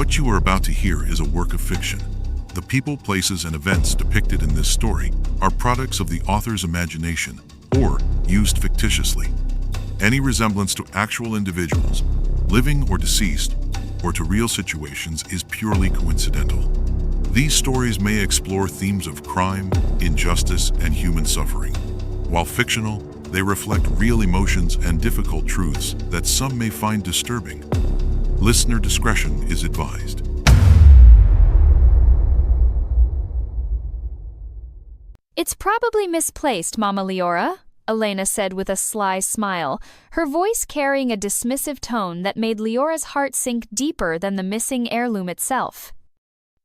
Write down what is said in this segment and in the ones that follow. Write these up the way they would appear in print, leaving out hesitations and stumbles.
What you are about to hear is a work of fiction. The people, places, and events depicted in this story are products of the author's imagination or used fictitiously. Any resemblance to actual individuals, living or deceased, or to real situations is purely coincidental. These stories may explore themes of crime, injustice, and human suffering. While fictional, they reflect real emotions and difficult truths that some may find disturbing. Listener discretion is advised. It's probably misplaced, Mama Liora, Elena said with a sly smile, her voice carrying a dismissive tone that made Leora's heart sink deeper than the missing heirloom itself.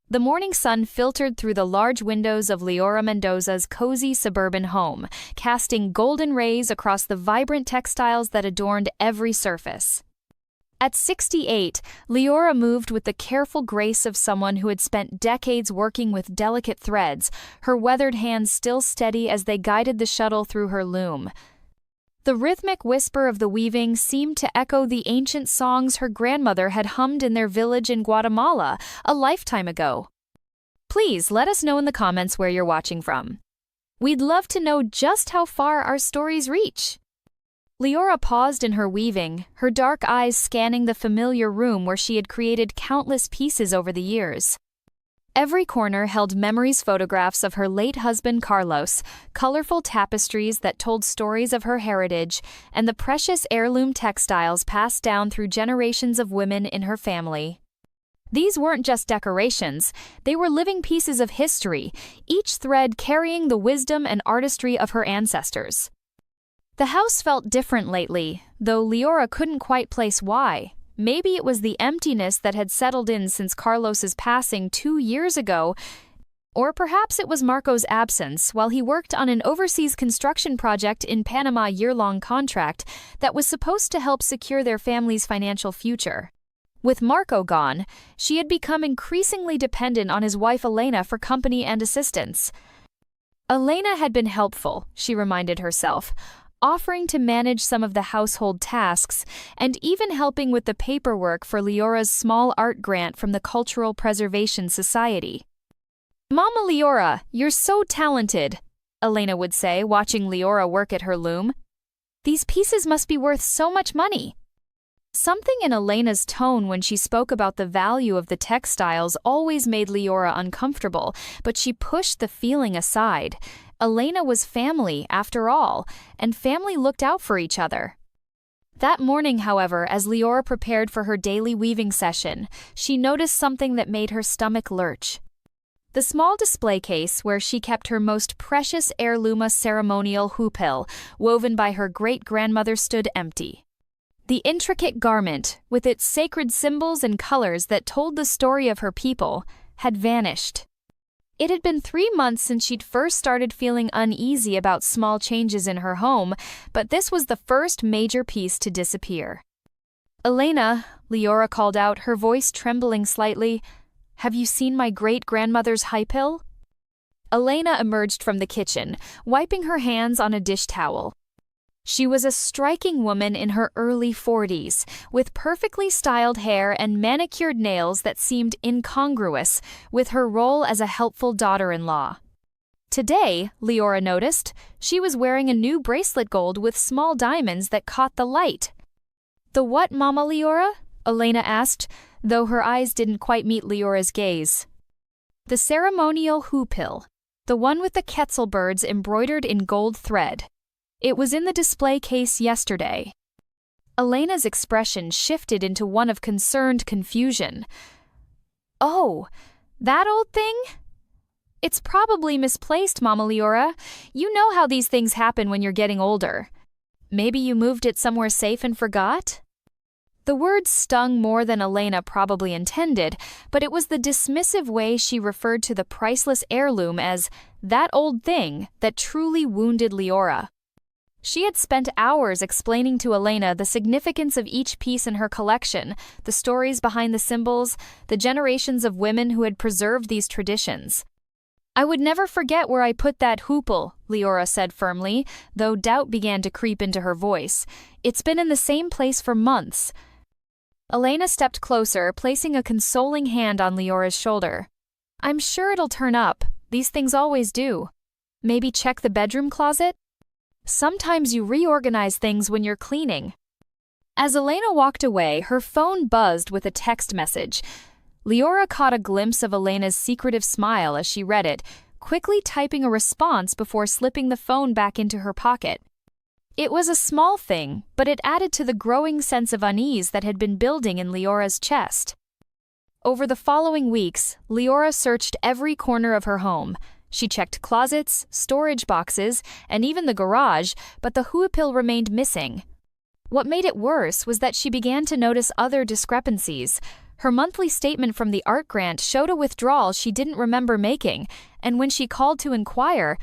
The morning sun filtered through the large windows of Liora Mendoza's cozy suburban home, casting golden rays across the vibrant textiles that adorned every surface. At 68, Liora moved with the careful grace of someone who had spent decades working with delicate threads, her weathered hands still steady as they guided the shuttle through her loom. The rhythmic whisper of the weaving seemed to echo the ancient songs her grandmother had hummed in their village in Guatemala a lifetime ago. Please let us know in the comments where you're watching from. We'd love to know just how far our stories reach. Liora paused in her weaving, her dark eyes scanning the familiar room where she had created countless pieces over the years. Every corner held memories, photographs of her late husband Carlos, colorful tapestries that told stories of her heritage, and the precious heirloom textiles passed down through generations of women in her family. These weren't just decorations, they were living pieces of history, each thread carrying the wisdom and artistry of her ancestors. The house felt different lately, though Liora couldn't quite place why. Maybe it was the emptiness that had settled in since Carlos's passing 2 years ago, or perhaps it was Marco's absence while he worked on an overseas construction project in Panama year-long contract that was supposed to help secure their family's financial future. With Marco gone, she had become increasingly dependent on his wife Elena for company and assistance. Elena had been helpful, she reminded herself, offering to manage some of the household tasks, and even helping with the paperwork for Leora's small art grant from the Cultural Preservation Society. "Mama Liora, you're so talented," Elena would say, watching Liora work at her loom. "These pieces must be worth so much money." Something in Elena's tone when she spoke about the value of the textiles always made Liora uncomfortable, but she pushed the feeling aside. Elena was family, after all, and family looked out for each other. That morning, however, as Liora prepared for her daily weaving session, she noticed something that made her stomach lurch. The small display case where she kept her most precious heirloom ceremonial hupil, woven by her great-grandmother, stood empty. The intricate garment, with its sacred symbols and colors that told the story of her people, had vanished. It had been 3 months since she'd first started feeling uneasy about small changes in her home, but this was the first major piece to disappear. "Elena," Liora called out, her voice trembling slightly, "have you seen my great-grandmother's hupil?" Elena emerged from the kitchen, wiping her hands on a dish towel. She was a striking woman in her early 40s, with perfectly styled hair and manicured nails that seemed incongruous with her role as a helpful daughter-in-law. Today, Liora noticed, she was wearing a new bracelet gold with small diamonds that caught the light. "The what, Mama Liora?" Elena asked, though her eyes didn't quite meet Leora's gaze. "The ceremonial hupil, the one with the quetzal birds embroidered in gold thread. It was in the display case yesterday." Elena's expression shifted into one of concerned confusion. "Oh, that old thing? It's probably misplaced, Mama Liora. You know how these things happen when you're getting older. Maybe you moved it somewhere safe and forgot?" The words stung more than Elena probably intended, but it was the dismissive way she referred to the priceless heirloom as "that old thing" that truly wounded Liora. She had spent hours explaining to Elena the significance of each piece in her collection, the stories behind the symbols, the generations of women who had preserved these traditions. "I would never forget where I put that hupil," Liora said firmly, though doubt began to creep into her voice. "It's been in the same place for months." Elena stepped closer, placing a consoling hand on Leora's shoulder. I'm sure it'll turn up. These things always do. Maybe check the bedroom closet? Sometimes you reorganize things when you're cleaning. As Elena walked away, her phone buzzed with a text message. Liora caught a glimpse of Elena's secretive smile as she read it, quickly typing a response before slipping the phone back into her pocket. It was a small thing, but it added to the growing sense of unease that had been building in Leora's chest. Over the following weeks, Liora searched every corner of her home. She checked closets, storage boxes, and even the garage, but the huipil remained missing. What made it worse was that she began to notice other discrepancies. Her monthly statement from the art grant showed a withdrawal she didn't remember making, and when she called to inquire,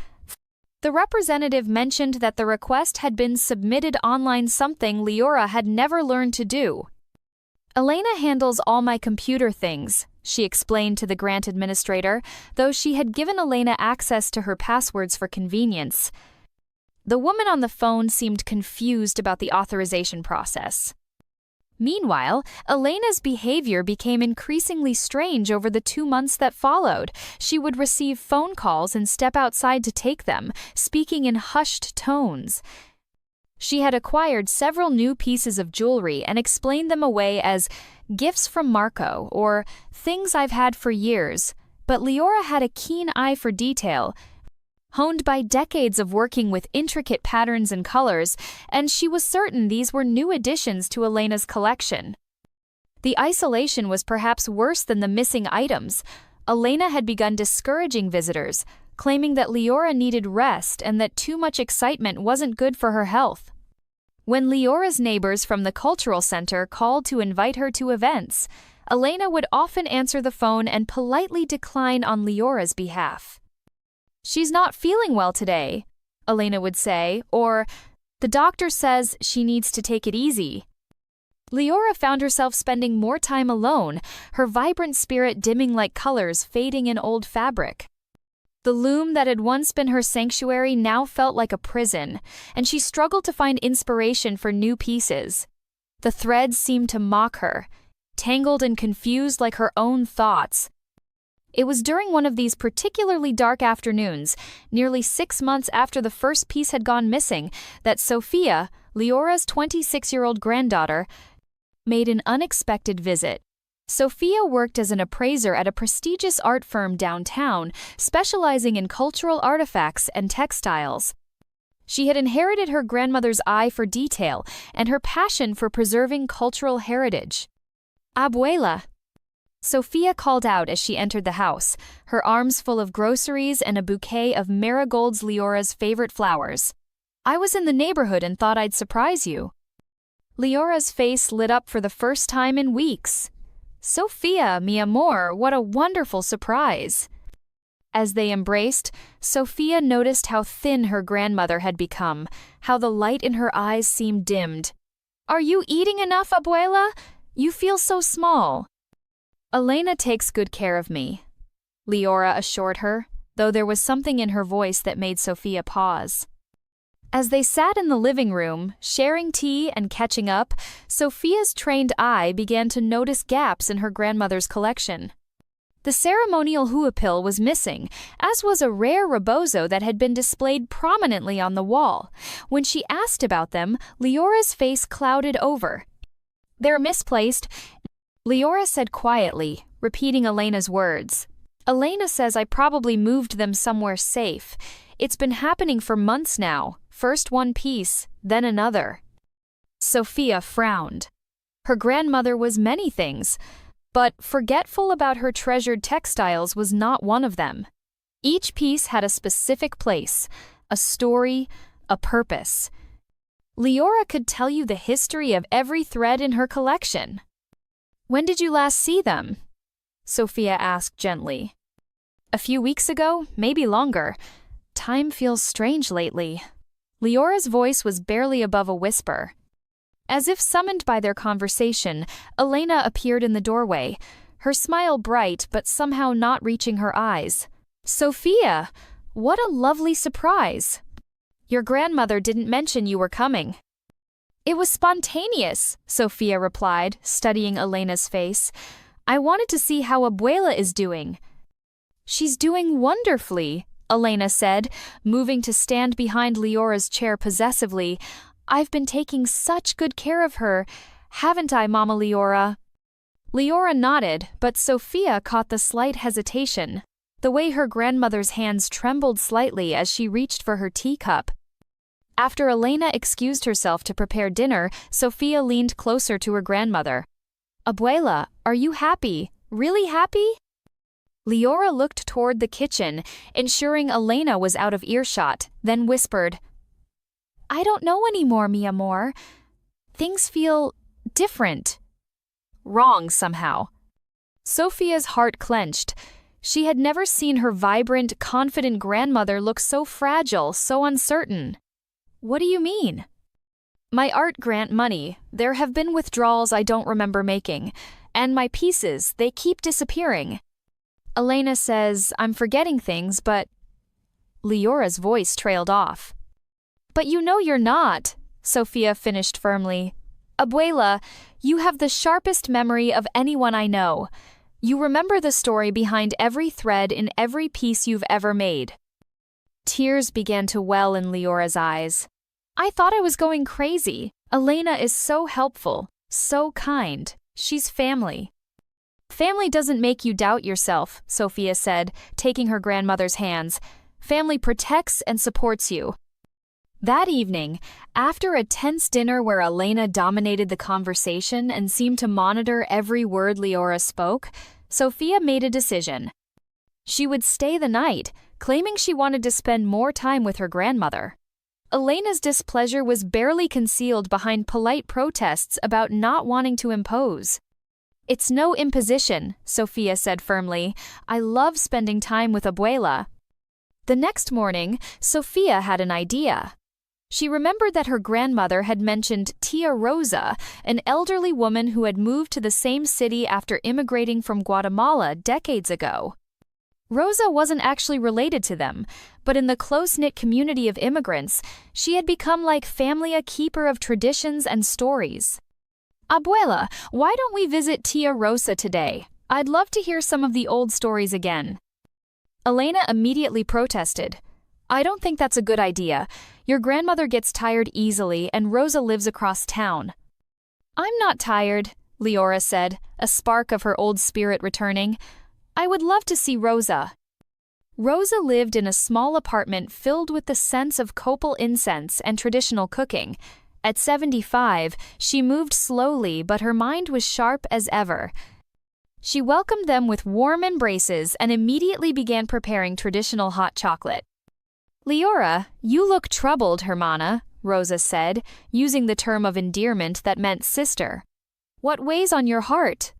the representative mentioned that the request had been submitted online, something Liora had never learned to do. Elena handles all my computer things, she explained to the grant administrator, though she had given Elena access to her passwords for convenience. The woman on the phone seemed confused about the authorization process. Meanwhile, Elena's behavior became increasingly strange over the 2 months that followed. She would receive phone calls and step outside to take them, speaking in hushed tones. She had acquired several new pieces of jewelry and explained them away as gifts from Marco or things I've had for years, but Liora had a keen eye for detail, honed by decades of working with intricate patterns and colors, and she was certain these were new additions to Elena's collection. The isolation was perhaps worse than the missing items. Elena had begun discouraging visitors, claiming that Liora needed rest and that too much excitement wasn't good for her health. When Liora's neighbors from the cultural center called to invite her to events, Elena would often answer the phone and politely decline on Liora's behalf. She's not feeling well today, Elena would say, or the doctor says she needs to take it easy. Liora found herself spending more time alone, her vibrant spirit dimming like colors fading in old fabric. The loom that had once been her sanctuary now felt like a prison, and she struggled to find inspiration for new pieces. The threads seemed to mock her, tangled and confused like her own thoughts. It was during one of these particularly dark afternoons, nearly 6 months after the first piece had gone missing, that Sofia, Liora's 26-year-old granddaughter, made an unexpected visit. Sofia worked as an appraiser at a prestigious art firm downtown, specializing in cultural artifacts and textiles. She had inherited her grandmother's eye for detail and her passion for preserving cultural heritage. Abuela, Sofia called out as she entered the house, her arms full of groceries and a bouquet of marigolds, Liora's favorite flowers. I was in the neighborhood and thought I'd surprise you. Liora's face lit up for the first time in weeks. Sofia, mi amor, what a wonderful surprise. As they embraced, Sofia noticed how thin her grandmother had become, how the light in her eyes seemed dimmed. Are you eating enough, Abuela? You feel so small. Elena takes good care of me, Liora assured her, though there was something in her voice that made Sofia pause. As they sat in the living room, sharing tea and catching up, Sofia's trained eye began to notice gaps in her grandmother's collection. The ceremonial huipil was missing, as was a rare rebozo that had been displayed prominently on the wall. When she asked about them, Liora's face clouded over. They're misplaced, Liora said quietly, repeating Elena's words. Elena says I probably moved them somewhere safe. It's been happening for months now, first one piece, then another. Sofia frowned. Her grandmother was many things, but forgetful about her treasured textiles was not one of them. Each piece had a specific place, a story, a purpose. Liora could tell you the history of every thread in her collection. When did you last see them? Sofia asked gently. A few weeks ago, maybe longer. Time feels strange lately. Liora's voice was barely above a whisper. As if summoned by their conversation, Elena appeared in the doorway, her smile bright but somehow not reaching her eyes. Sofia, what a lovely surprise! Your grandmother didn't mention you were coming. It was spontaneous, Sofia replied, studying Elena's face. I wanted to see how Abuela is doing. She's doing wonderfully, Elena said, moving to stand behind Leora's chair possessively. I've been taking such good care of her, haven't I, Mama Liora? Liora nodded, but Sofia caught the slight hesitation, the way her grandmother's hands trembled slightly as she reached for her teacup. After Elena excused herself to prepare dinner, Sofia leaned closer to her grandmother. Abuela, are you happy? Really happy? Liora looked toward the kitchen, ensuring Elena was out of earshot, then whispered, I don't know anymore, mi amor. Things feel different. Wrong somehow. Sofia's heart clenched. She had never seen her vibrant, confident grandmother look so fragile, so uncertain. What do you mean? My art grant money, there have been withdrawals I don't remember making, and my pieces, they keep disappearing. Elena says I'm forgetting things, but... Leora's voice trailed off. But you know you're not, Sofia finished firmly. Abuela, you have the sharpest memory of anyone I know. You remember the story behind every thread in every piece you've ever made. Tears began to well in Leora's eyes. I thought I was going crazy. Elena is so helpful, so kind. She's family. Family doesn't make you doubt yourself, Sofia said, taking her grandmother's hands. Family protects and supports you. That evening, after a tense dinner where Elena dominated the conversation and seemed to monitor every word Liora spoke, Sofia made a decision. She would stay the night, claiming she wanted to spend more time with her grandmother. Elena's displeasure was barely concealed behind polite protests about not wanting to impose. It's no imposition, Sofia said firmly. I love spending time with Abuela. The next morning, Sofia had an idea. She remembered that her grandmother had mentioned Tia Rosa, an elderly woman who had moved to the same city after immigrating from Guatemala decades ago. Rosa wasn't actually related to them, but in the close-knit community of immigrants, she had become like family, a keeper of traditions and stories. Abuela, why don't we visit Tia Rosa today? I'd love to hear some of the old stories again. Elena immediately protested. I don't think that's a good idea. Your grandmother gets tired easily and Rosa lives across town. I'm not tired, Liora said, a spark of her old spirit returning. I would love to see Rosa. Rosa lived in a small apartment filled with the scents of copal incense and traditional cooking. At 75, she moved slowly, but her mind was sharp as ever. She welcomed them with warm embraces and immediately began preparing traditional hot chocolate. Liora, you look troubled, hermana, Rosa said, using the term of endearment that meant sister. What weighs on your heart?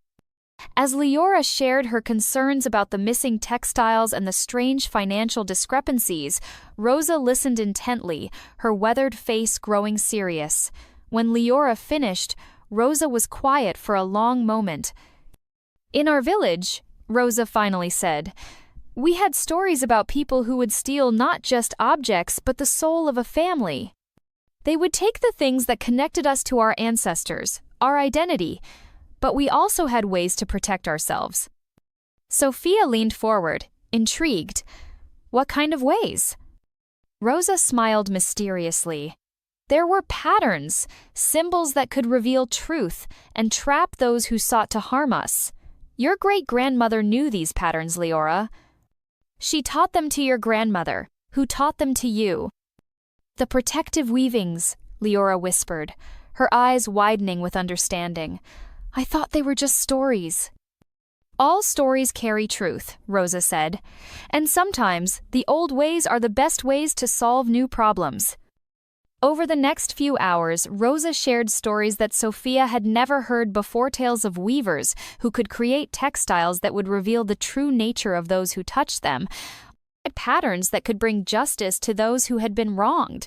As Liora shared her concerns about the missing textiles and the strange financial discrepancies, Rosa listened intently, her weathered face growing serious. When Liora finished, Rosa was quiet for a long moment. In our village, Rosa finally said, we had stories about people who would steal not just objects but the soul of a family. They would take the things that connected us to our ancestors, our identity, but we also had ways to protect ourselves. Sofia leaned forward, intrigued. What kind of ways? Rosa smiled mysteriously. There were patterns, symbols that could reveal truth and trap those who sought to harm us. Your great-grandmother knew these patterns, Liora. She taught them to your grandmother, who taught them to you. The protective weavings, Liora whispered, her eyes widening with understanding. I thought they were just stories. All stories carry truth, Rosa said, and sometimes the old ways are the best ways to solve new problems. Over the next few hours, Rosa shared stories that Sofia had never heard before, tales of weavers who could create textiles that would reveal the true nature of those who touched them, patterns that could bring justice to those who had been wronged.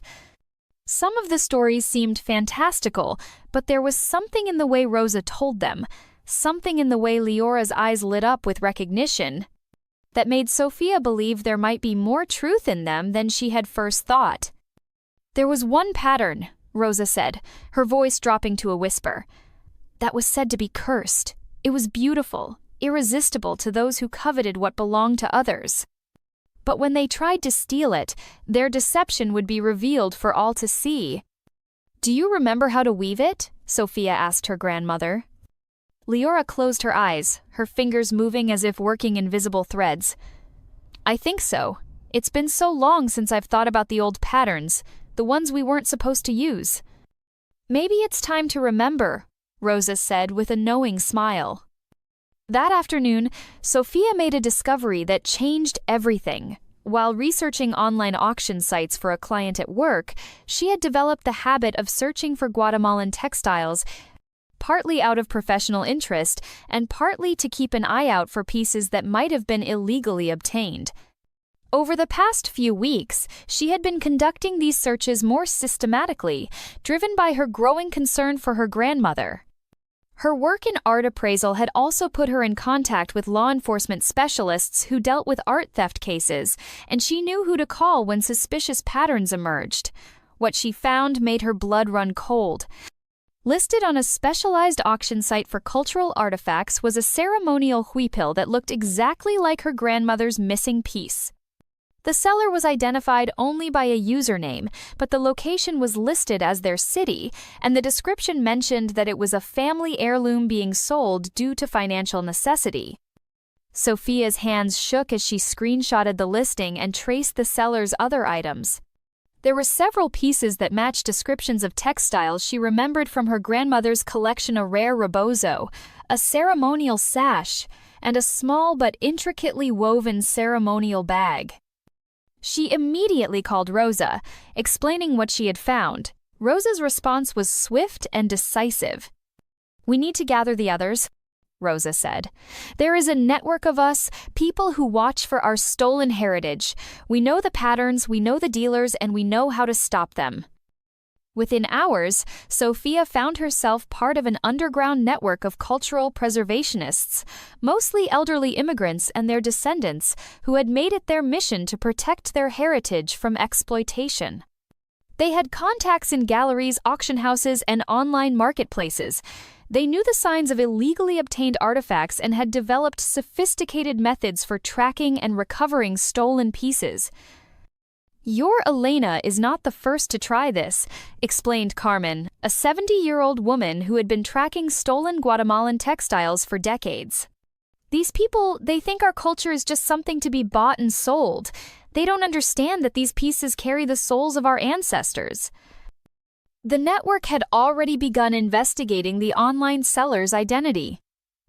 Some of the stories seemed fantastical, but there was something in the way Rosa told them, something in the way Leora's eyes lit up with recognition, that made Sofia believe there might be more truth in them than she had first thought. There was one pattern, Rosa said, her voice dropping to a whisper. That was said to be cursed. It was beautiful, irresistible to those who coveted what belonged to others. But when they tried to steal it, their deception would be revealed for all to see. Do you remember how to weave it? Sofia asked her grandmother. Liora closed her eyes, her fingers moving as if working invisible threads. I think so. It's been so long since I've thought about the old patterns, the ones we weren't supposed to use. Maybe it's time to remember, Rosa said with a knowing smile. That afternoon, Sofia made a discovery that changed everything. While researching online auction sites for a client at work, she had developed the habit of searching for Guatemalan textiles, partly out of professional interest and partly to keep an eye out for pieces that might have been illegally obtained. Over the past few weeks, she had been conducting these searches more systematically, driven by her growing concern for her grandmother. Her work in art appraisal had also put her in contact with law enforcement specialists who dealt with art theft cases, and she knew who to call when suspicious patterns emerged. What she found made her blood run cold. Listed on a specialized auction site for cultural artifacts was a ceremonial huipil that looked exactly like her grandmother's missing piece. The seller was identified only by a username, but the location was listed as their city, and the description mentioned that it was a family heirloom being sold due to financial necessity. Sofia's hands shook as she screenshotted the listing and traced the seller's other items. There were several pieces that matched descriptions of textiles she remembered from her grandmother's collection, a rare rebozo, a ceremonial sash, and a small but intricately woven ceremonial bag. She immediately called Rosa, explaining what she had found. Rosa's response was swift and decisive. We need to gather the others, Rosa said. There is a network of us, people who watch for our stolen heritage. We know the patterns, we know the dealers, and we know how to stop them. Within hours, Sofia found herself part of an underground network of cultural preservationists, mostly elderly immigrants and their descendants, who had made it their mission to protect their heritage from exploitation. They had contacts in galleries, auction houses, and online marketplaces. They knew the signs of illegally obtained artifacts and had developed sophisticated methods for tracking and recovering stolen pieces. Your Elena is not the first to try this, explained Carmen, a 70-year-old woman who had been tracking stolen Guatemalan textiles for decades. These people, they think our culture is just something to be bought and sold. They don't understand that these pieces carry the souls of our ancestors. The network had already begun investigating the online seller's identity.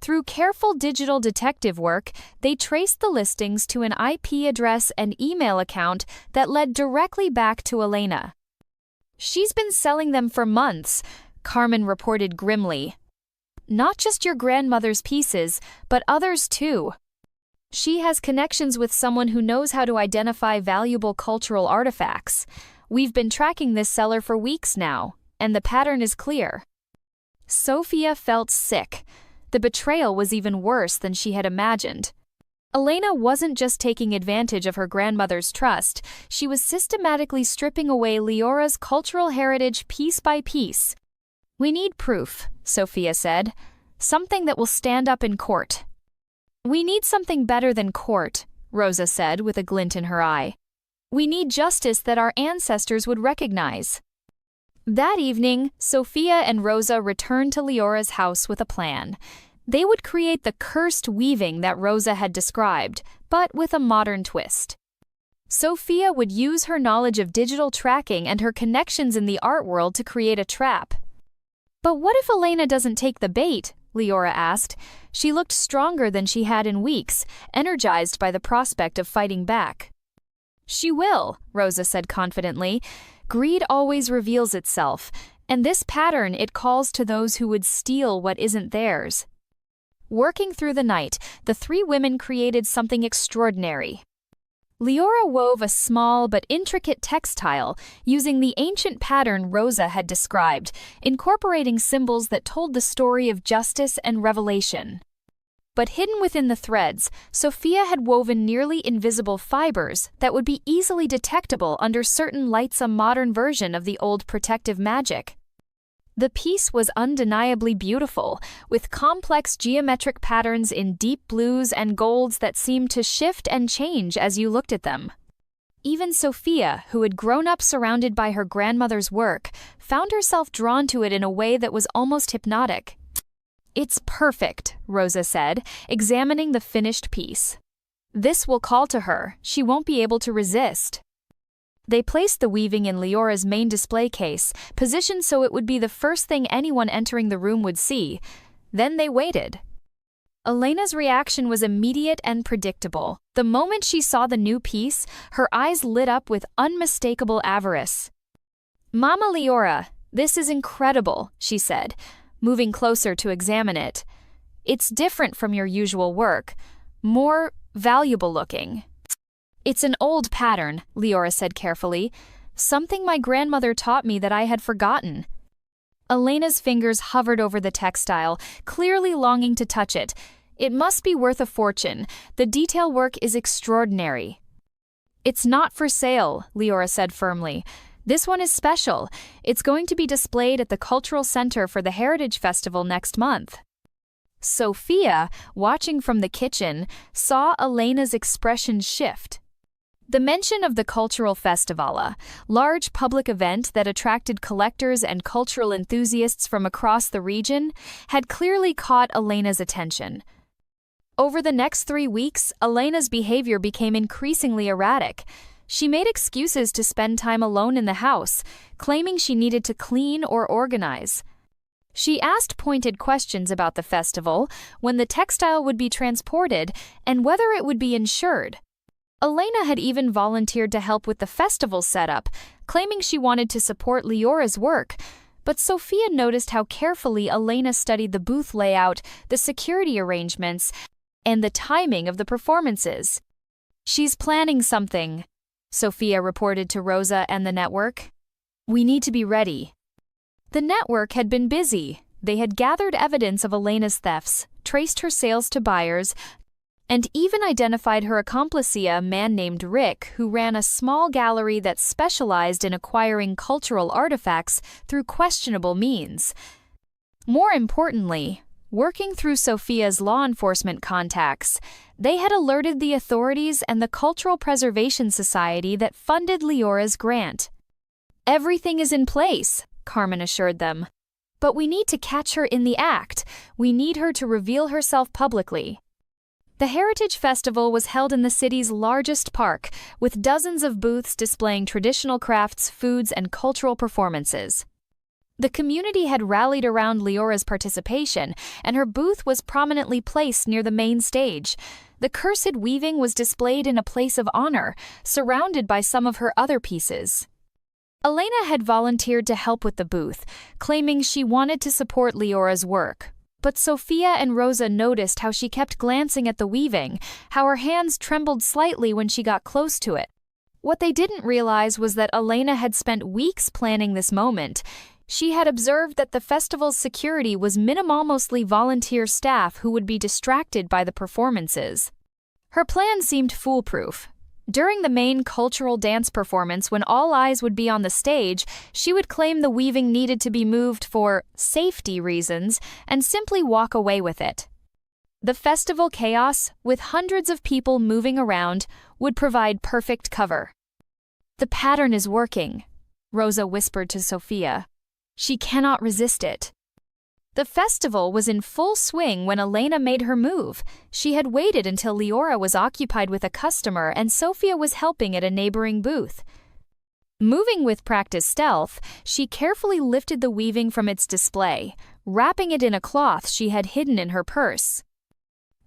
Through careful digital detective work, they traced the listings to an IP address and email account that led directly back to Elena. She's been selling them for months, Carmen reported grimly. Not just your grandmother's pieces, but others too. She has connections with someone who knows how to identify valuable cultural artifacts. We've been tracking this seller for weeks now, and the pattern is clear. Sofia felt sick. The betrayal was even worse than she had imagined. Elena wasn't just taking advantage of her grandmother's trust, she was systematically stripping away Liora's cultural heritage piece by piece. We need proof, Sofia said. Something that will stand up in court. We need something better than court, Rosa said with a glint in her eye. We need justice that our ancestors would recognize. That evening, Sofia and Rosa returned to Liora's house with a plan. They would create the cursed weaving that Rosa had described, but with a modern twist. Sofia would use her knowledge of digital tracking and her connections in the art world to create a trap. But what if Elena doesn't take the bait? Liora asked. She looked stronger than she had in weeks, energized by the prospect of fighting back. She will, Rosa said confidently. Greed always reveals itself, and this pattern it calls to those who would steal what isn't theirs. Working through the night, the three women created something extraordinary. Liora wove a small but intricate textile using the ancient pattern Rosa had described, incorporating symbols that told the story of justice and revelation. But hidden within the threads, Sofia had woven nearly invisible fibers that would be easily detectable under certain lights, a modern version of the old protective magic. The piece was undeniably beautiful, with complex geometric patterns in deep blues and golds that seemed to shift and change as you looked at them. Even Sofia, who had grown up surrounded by her grandmother's work, found herself drawn to it in a way that was almost hypnotic. "It's perfect," Rosa said, examining the finished piece. "This will call to her. She won't be able to resist." They placed the weaving in Liora's main display case, positioned so it would be the first thing anyone entering the room would see. Then they waited. Elena's reaction was immediate and predictable. The moment she saw the new piece, her eyes lit up with unmistakable avarice. "Mama Liora, this is incredible," she said, moving closer to examine it. "It's different from your usual work, more valuable looking." "It's an old pattern," Liora said carefully. "Something my grandmother taught me that I had forgotten." Elena's fingers hovered over the textile, clearly longing to touch it. "It must be worth a fortune. The detail work is extraordinary." "It's not for sale," Liora said firmly. "This one is special. It's going to be displayed at the Cultural Center for the Heritage Festival next month." Sofia, watching from the kitchen, saw Elena's expression shift. The mention of the Cultural Festival, a large public event that attracted collectors and cultural enthusiasts from across the region, had clearly caught Elena's attention. Over the next 3 weeks, Elena's behavior became increasingly erratic. She made excuses to spend time alone in the house, claiming she needed to clean or organize. She asked pointed questions about the festival, when the textile would be transported, and whether it would be insured. Elena had even volunteered to help with the festival setup, claiming she wanted to support Liora's work, but Sofia noticed how carefully Elena studied the booth layout, the security arrangements, and the timing of the performances. "She's planning something," Sofia reported to Rosa and the network. "We need to be ready." The network had been busy. They had gathered evidence of Elena's thefts, traced her sales to buyers, and even identified her accomplice, a man named Rick, who ran a small gallery that specialized in acquiring cultural artifacts through questionable means. More importantly, working through Sofia's law enforcement contacts, they had alerted the authorities and the Cultural Preservation Society that funded Liora's grant. "Everything is in place," Carmen assured them. "But we need to catch her in the act. We need her to reveal herself publicly." The Heritage Festival was held in the city's largest park, with dozens of booths displaying traditional crafts, foods, and cultural performances. The community had rallied around Liora's participation, and her booth was prominently placed near the main stage. The cursed weaving was displayed in a place of honor, surrounded by some of her other pieces. Elena had volunteered to help with the booth, claiming she wanted to support Liora's work. But Sofia and Rosa noticed how she kept glancing at the weaving, how her hands trembled slightly when she got close to it. What they didn't realize was that Elena had spent weeks planning this moment. She had observed that the festival's security was mostly volunteer staff who would be distracted by the performances. Her plan seemed foolproof. During the main cultural dance performance, when all eyes would be on the stage, she would claim the weaving needed to be moved for safety reasons and simply walk away with it. The festival chaos, with hundreds of people moving around, would provide perfect cover. "The pattern is working," Rosa whispered to Sofia. "She cannot resist it." The festival was in full swing when Elena made her move. She had waited until Liora was occupied with a customer and Sofia was helping at a neighboring booth. Moving with practiced stealth, she carefully lifted the weaving from its display, wrapping it in a cloth she had hidden in her purse.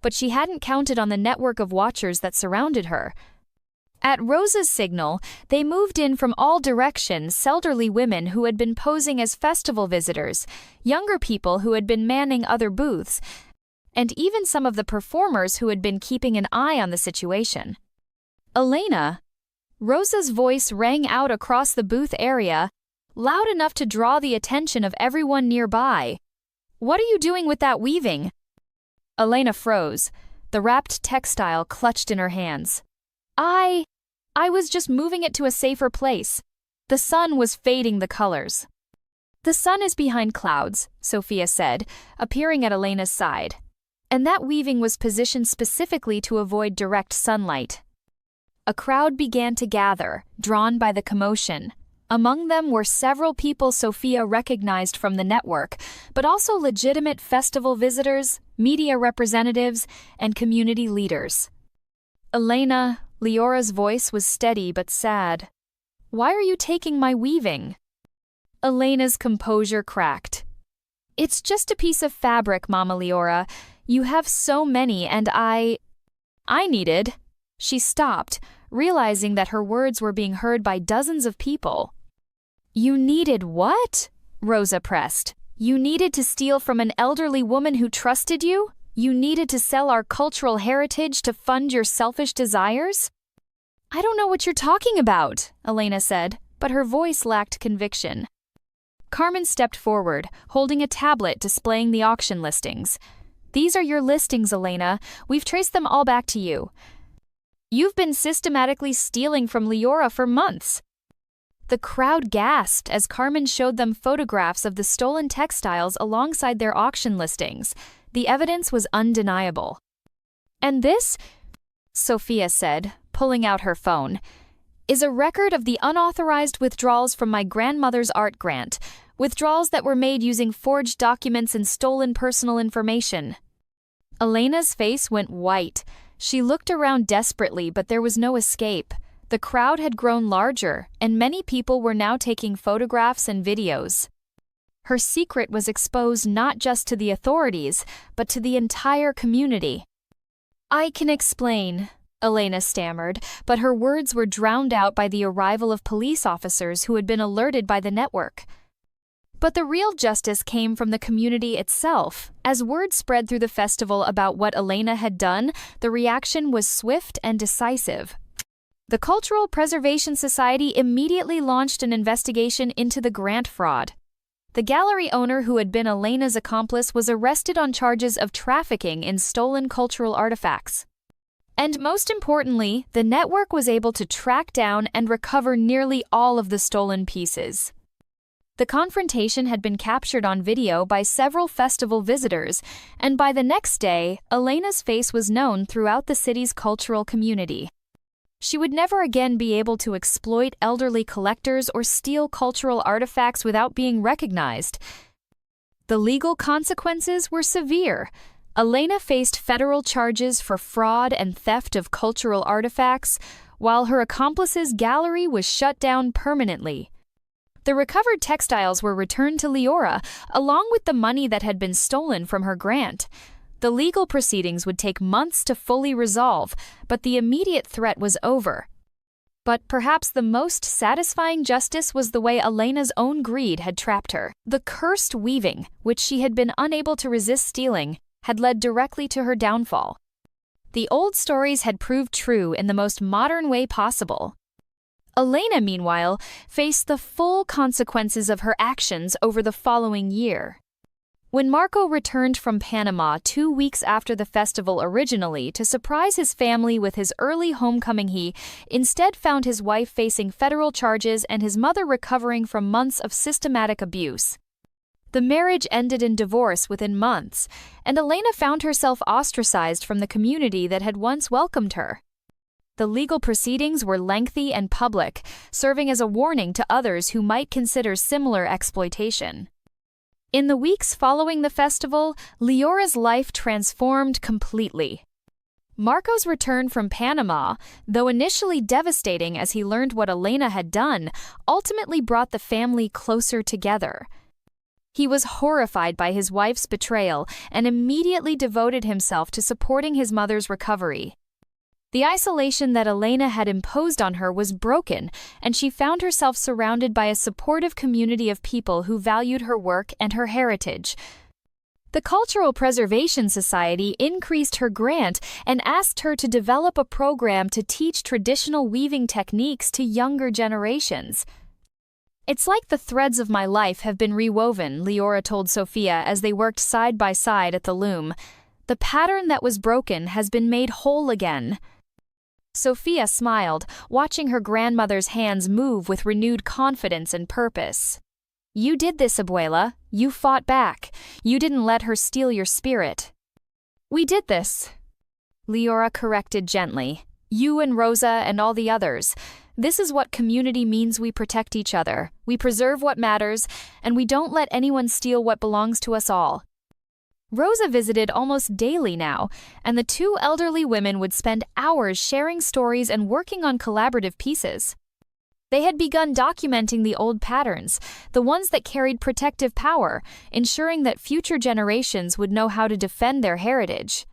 But she hadn't counted on the network of watchers that surrounded her. At Rosa's signal, they moved in from all directions, elderly women who had been posing as festival visitors, younger people who had been manning other booths, and even some of the performers who had been keeping an eye on the situation. "Elena," Rosa's voice rang out across the booth area, loud enough to draw the attention of everyone nearby. "What are you doing with that weaving?" Elena froze, the wrapped textile clutched in her hands. I was just moving it to a safer place. The sun was fading the colors. The sun is behind clouds, Sofia said, appearing at Elena's side. And that weaving was positioned specifically to avoid direct sunlight. A crowd began to gather, drawn by the commotion. Among them were several people Sofia recognized from the network, but also legitimate festival visitors, media representatives, and community leaders. Elena, Liora's voice was steady but sad. Why are you taking my weaving? Elena's composure cracked. It's just a piece of fabric, Mama Liora. You have so many and I needed. She stopped, realizing that her words were being heard by dozens of people. You needed what? Rosa pressed. You needed to steal from an elderly woman who trusted you? You needed to sell our cultural heritage to fund your selfish desires? I don't know what you're talking about, Elena said, but her voice lacked conviction. Carmen stepped forward, holding a tablet displaying the auction listings. These are your listings, Elena. We've traced them all back to you. You've been systematically stealing from Liora for months. The crowd gasped as Carmen showed them photographs of the stolen textiles alongside their auction listings. The evidence was undeniable. And this, Sofia said, pulling out her phone, is a record of the unauthorized withdrawals from my grandmother's art grant, withdrawals that were made using forged documents and stolen personal information. Elena's face went white. She looked around desperately, but there was no escape. The crowd had grown larger, and many people were now taking photographs and videos. Her secret was exposed not just to the authorities, but to the entire community. I can explain, Elena stammered, but her words were drowned out by the arrival of police officers who had been alerted by the network. But the real justice came from the community itself. As word spread through the festival about what Elena had done, the reaction was swift and decisive. The Cultural Preservation Society immediately launched an investigation into the grant fraud. The gallery owner who had been Elena's accomplice was arrested on charges of trafficking in stolen cultural artifacts. And most importantly, the network was able to track down and recover nearly all of the stolen pieces. The confrontation had been captured on video by several festival visitors, and by the next day, Elena's face was known throughout the city's cultural community. She would never again be able to exploit elderly collectors or steal cultural artifacts without being recognized. The legal consequences were severe. Elena faced federal charges for fraud and theft of cultural artifacts, while her accomplice's gallery was shut down permanently. The recovered textiles were returned to Liora, along with the money that had been stolen from her grant. The legal proceedings would take months to fully resolve, but the immediate threat was over. But perhaps the most satisfying justice was the way Elena's own greed had trapped her. The cursed weaving, which she had been unable to resist stealing, had led directly to her downfall. The old stories had proved true in the most modern way possible. Elena, meanwhile, faced the full consequences of her actions over the following year. When Marco returned from Panama 2 weeks after the festival originally to surprise his family with his early homecoming, he instead found his wife facing federal charges and his mother recovering from months of systematic abuse. The marriage ended in divorce within months, and Elena found herself ostracized from the community that had once welcomed her. The legal proceedings were lengthy and public, serving as a warning to others who might consider similar exploitation. In the weeks following the festival, Liora's life transformed completely. Marco's return from Panama, though initially devastating as he learned what Elena had done, ultimately brought the family closer together. He was horrified by his wife's betrayal and immediately devoted himself to supporting his mother's recovery. The isolation that Elena had imposed on her was broken, and she found herself surrounded by a supportive community of people who valued her work and her heritage. The Cultural Preservation Society increased her grant and asked her to develop a program to teach traditional weaving techniques to younger generations. It's like the threads of my life have been rewoven, Liora told Sofia as they worked side by side at the loom. The pattern that was broken has been made whole again. Sofia smiled, watching her grandmother's hands move with renewed confidence and purpose. You did this, abuela. You fought back. You didn't let her steal your spirit. We did this, Liora corrected gently. You and Rosa and all the others. This is what community means. We protect each other. We preserve what matters, and we don't let anyone steal what belongs to us all. Rosa visited almost daily now, and the two elderly women would spend hours sharing stories and working on collaborative pieces. They had begun documenting the old patterns, the ones that carried protective power, ensuring that future generations would know how to defend their heritage.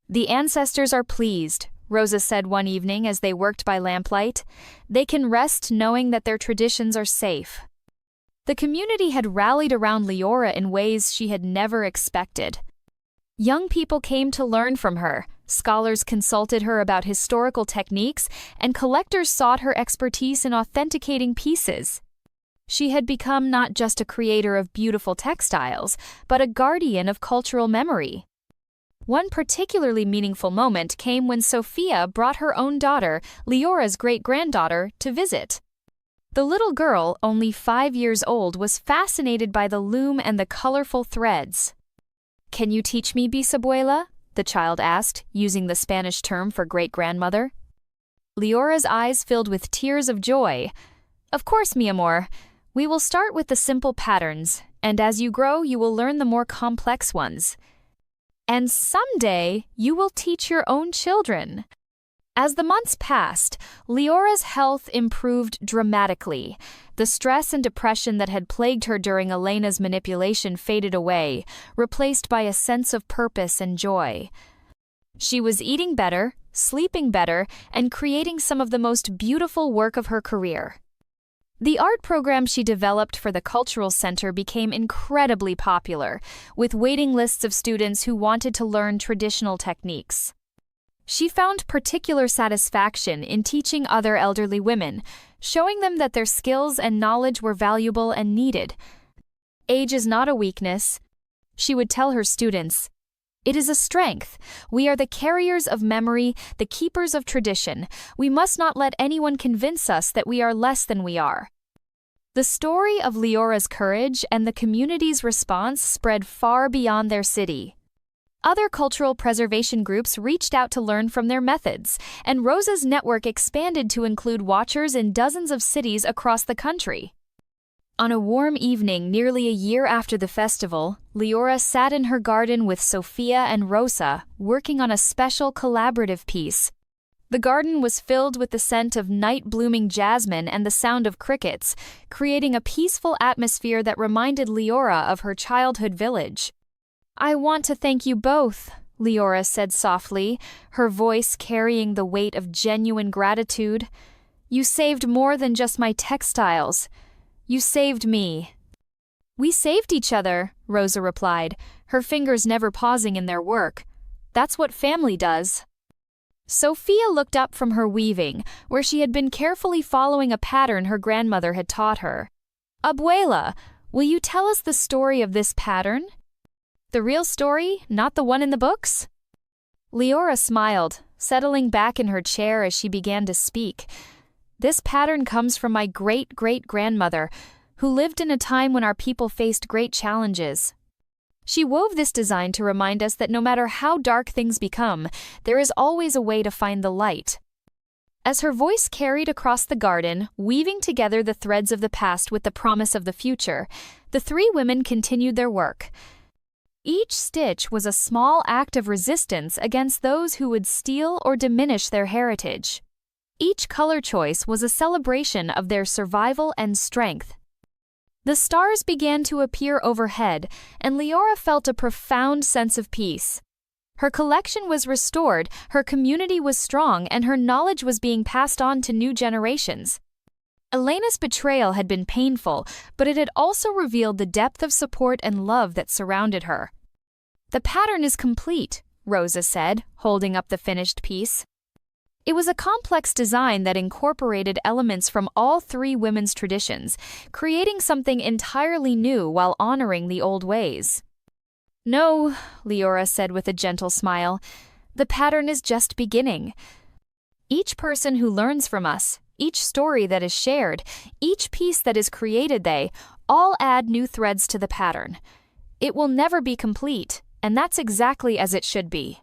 The ancestors are pleased, Rosa said one evening as they worked by lamplight. They can rest knowing that their traditions are safe. The community had rallied around Liora in ways she had never expected. Young people came to learn from her, scholars consulted her about historical techniques, and collectors sought her expertise in authenticating pieces. She had become not just a creator of beautiful textiles, but a guardian of cultural memory. One particularly meaningful moment came when Sofia brought her own daughter, Liora's great-granddaughter, to visit. The little girl, only 5 years old, was fascinated by the loom and the colorful threads. Can you teach me, bisabuela? The child asked, using the Spanish term for great-grandmother. Liora's eyes filled with tears of joy. Of course, mi amor. We will start with the simple patterns, and as you grow, you will learn the more complex ones. And someday, you will teach your own children. As the months passed, Liora's health improved dramatically. The stress and depression that had plagued her during Elena's manipulation faded away, replaced by a sense of purpose and joy. She was eating better, sleeping better, and creating some of the most beautiful work of her career. The art program she developed for the Cultural Center became incredibly popular, with waiting lists of students who wanted to learn traditional techniques. She found particular satisfaction in teaching other elderly women, showing them that their skills and knowledge were valuable and needed. Age is not a weakness, she would tell her students. It is a strength. We are the carriers of memory, the keepers of tradition. We must not let anyone convince us that we are less than we are. The story of Liora's courage and the community's response spread far beyond their city. Other cultural preservation groups reached out to learn from their methods, and Rosa's network expanded to include watchers in dozens of cities across the country. On a warm evening nearly a year after the festival, Liora sat in her garden with Sofia and Rosa, working on a special collaborative piece. The garden was filled with the scent of night-blooming jasmine and the sound of crickets, creating a peaceful atmosphere that reminded Liora of her childhood village. I want to thank you both, Liora said softly, her voice carrying the weight of genuine gratitude. You saved more than just my textiles. You saved me. We saved each other, Rosa replied, her fingers never pausing in their work. That's what family does. Sofia looked up from her weaving, where she had been carefully following a pattern her grandmother had taught her. Abuela, will you tell us the story of this pattern? The real story, not the one in the books? Liora smiled, settling back in her chair as she began to speak. This pattern comes from my great-great-grandmother, who lived in a time when our people faced great challenges. She wove this design to remind us that no matter how dark things become, there is always a way to find the light. As her voice carried across the garden, weaving together the threads of the past with the promise of the future, the three women continued their work. Each stitch was a small act of resistance against those who would steal or diminish their heritage. Each color choice was a celebration of their survival and strength. The stars began to appear overhead, and Liora felt a profound sense of peace. Her collection was restored, her community was strong, and her knowledge was being passed on to new generations. Elena's betrayal had been painful, but it had also revealed the depth of support and love that surrounded her. The pattern is complete, Rosa said, holding up the finished piece. It was a complex design that incorporated elements from all three women's traditions, creating something entirely new while honoring the old ways. No, Liora said with a gentle smile. The pattern is just beginning. Each person who learns from us, each story that is shared, each piece that is created, they all add new threads to the pattern. It will never be complete, and that's exactly as it should be.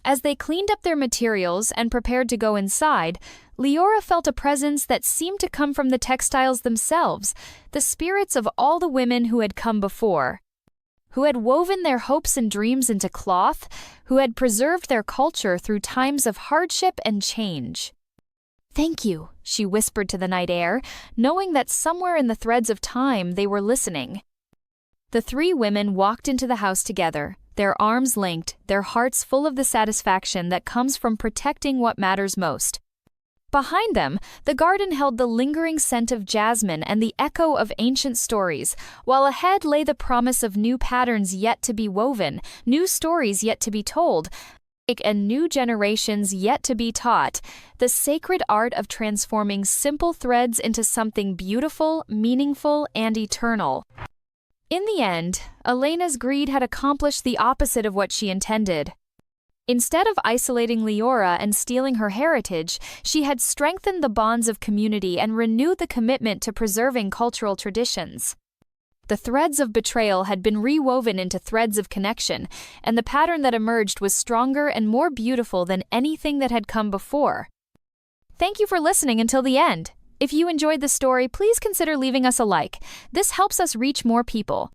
As they cleaned up their materials and prepared to go inside, Liora felt a presence that seemed to come from the textiles themselves, the spirits of all the women who had come before, who had woven their hopes and dreams into cloth, who had preserved their culture through times of hardship and change. "Thank you," she whispered to the night air, knowing that somewhere in the threads of time they were listening. The three women walked into the house together, their arms linked, their hearts full of the satisfaction that comes from protecting what matters most. Behind them, the garden held the lingering scent of jasmine and the echo of ancient stories, while ahead lay the promise of new patterns yet to be woven, new stories yet to be told, and new generations yet to be taught, the sacred art of transforming simple threads into something beautiful, meaningful, and eternal. In the end, Elena's greed had accomplished the opposite of what she intended. Instead of isolating Liora and stealing her heritage, she had strengthened the bonds of community and renewed the commitment to preserving cultural traditions. The threads of betrayal had been rewoven into threads of connection, and the pattern that emerged was stronger and more beautiful than anything that had come before. Thank you for listening until the end. If you enjoyed the story, please consider leaving us a like. This helps us reach more people.